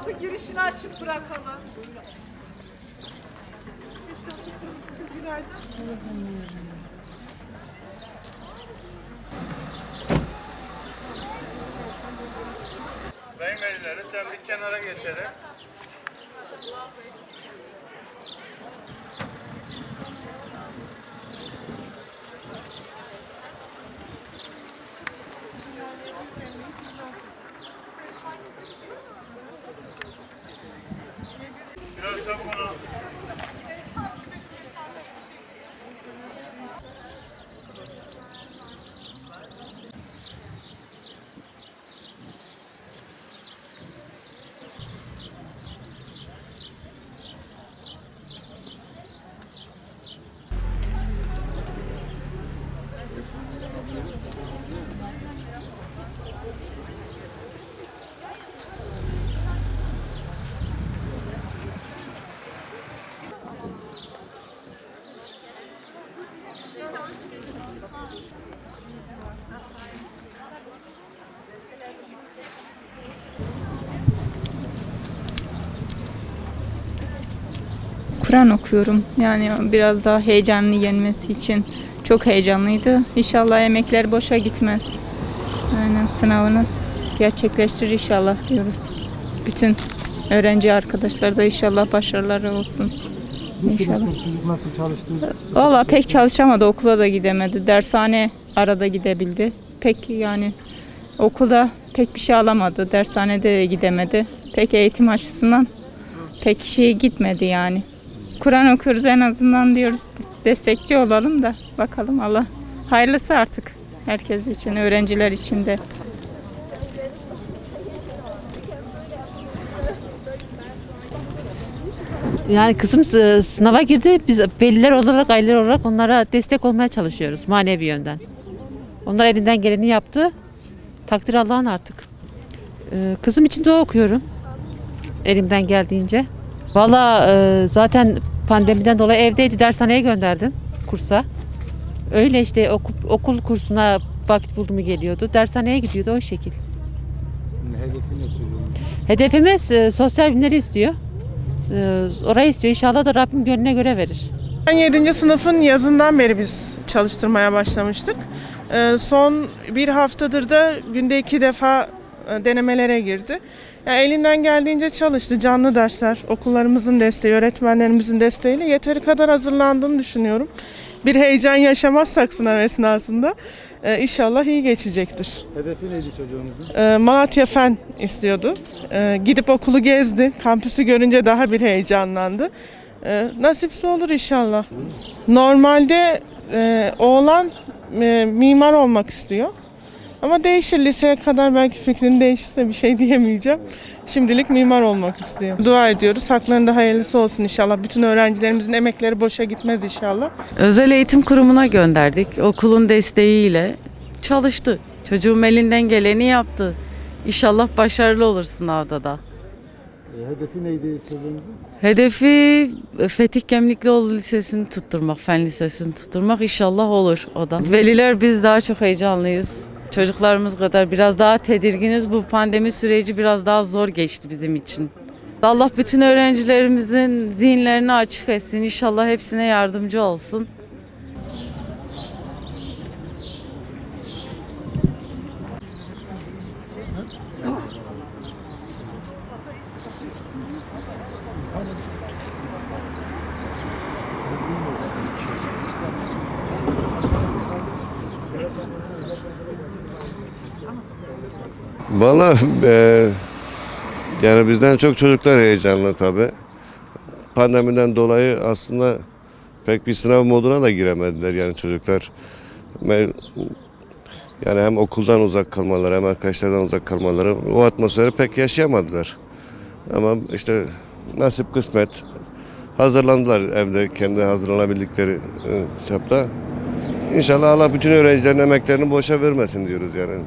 kapı girişini açıp bırakalım. Sayın veliler, lütfen bir kenara geçelim. Biraz çabuk olun. Kur'an okuyorum. Yani biraz daha heyecanlı yenmesi için çok heyecanlıydı. İnşallah emekler boşa gitmez. Aynen sınavını gerçekleştirir inşallah diyoruz. Bütün öğrenci arkadaşlar da inşallah başarıları olsun. İnşallah. Çocuk nasıl çalıştı? Valla pek çalışamadı, okula da gidemedi. Dershane arada gidebildi. Pek yani okulda pek bir şey alamadı. Dershanede de gidemedi. Pek eğitim açısından pek şey gitmedi yani. Kur'an okuyoruz en azından diyoruz. Destekçi olalım da bakalım Allah hayırlısı artık herkes için, öğrenciler için de. Yani kızım sınava girdi. Biz veliler olarak, aileler olarak onlara destek olmaya çalışıyoruz manevi yönden. Onlar elinden geleni yaptı. Takdir Allah'ın artık. Kızım için dua okuyorum. Elimden geldiğince. Valla zaten pandemiden dolayı evdeydi. Dershaneye gönderdim kursa. Öyle işte okul kursuna vakit buldu mu geliyordu. Dershaneye gidiyordu o şekil. Hedefi ne çocuğun? Hedefimiz sosyal bilimleri istiyor. Orayı istiyor. İnşallah da Rabbim gönlüne göre verir. Ben 7. sınıfın yazından beri biz çalıştırmaya başlamıştık. Son bir haftadır da günde 2 defa denemelere girdi. Yani elinden geldiğince çalıştı. Canlı dersler, okullarımızın desteği, öğretmenlerimizin desteğiyle yeteri kadar hazırlandığını düşünüyorum. Bir heyecan yaşamazsak sınav esnasında inşallah iyi geçecektir. Hedefi neydi çocuğunuzun? Malatya Fen istiyordu. Gidip okulu gezdi. Kampüsü görünce daha bir heyecanlandı. Nasipse olur inşallah. Normalde oğlan mimar olmak istiyor. Ama değişir, liseye kadar belki fikrin değişirse bir şey diyemeyeceğim. Şimdilik mimar olmak istiyor. Dua ediyoruz. Haklarında hayırlısı olsun inşallah. Bütün öğrencilerimizin emekleri boşa gitmez inşallah. Özel eğitim kurumuna gönderdik. Okulun desteğiyle çalıştı. Çocuğum elinden geleni yaptı. İnşallah başarılı olur sınavda da. Hedefi neydi çocuğunuzun? Hedefi Fetih Gemliklioğlu Lisesi'ni tutturmak, Fen Lisesi'ni tutturmak inşallah olur o da. Veliler biz daha çok heyecanlıyız. Çocuklarımız kadar biraz daha tedirginiz. Bu pandemi süreci biraz daha zor geçti bizim için. Allah bütün öğrencilerimizin zihinlerini açık etsin. İnşallah hepsine yardımcı olsun. Valla yani bizden çok çocuklar heyecanlı tabii. Pandemiden dolayı aslında pek bir sınav moduna da giremediler yani çocuklar. Yani hem okuldan uzak kalmaları hem arkadaşlardan uzak kalmaları o atmosferi pek yaşayamadılar. Ama işte nasip kısmet hazırlandılar evde kendi hazırlanabildikleri çapta. İnşallah Allah bütün öğrencilerin emeklerini boşa vermesin diyoruz yani.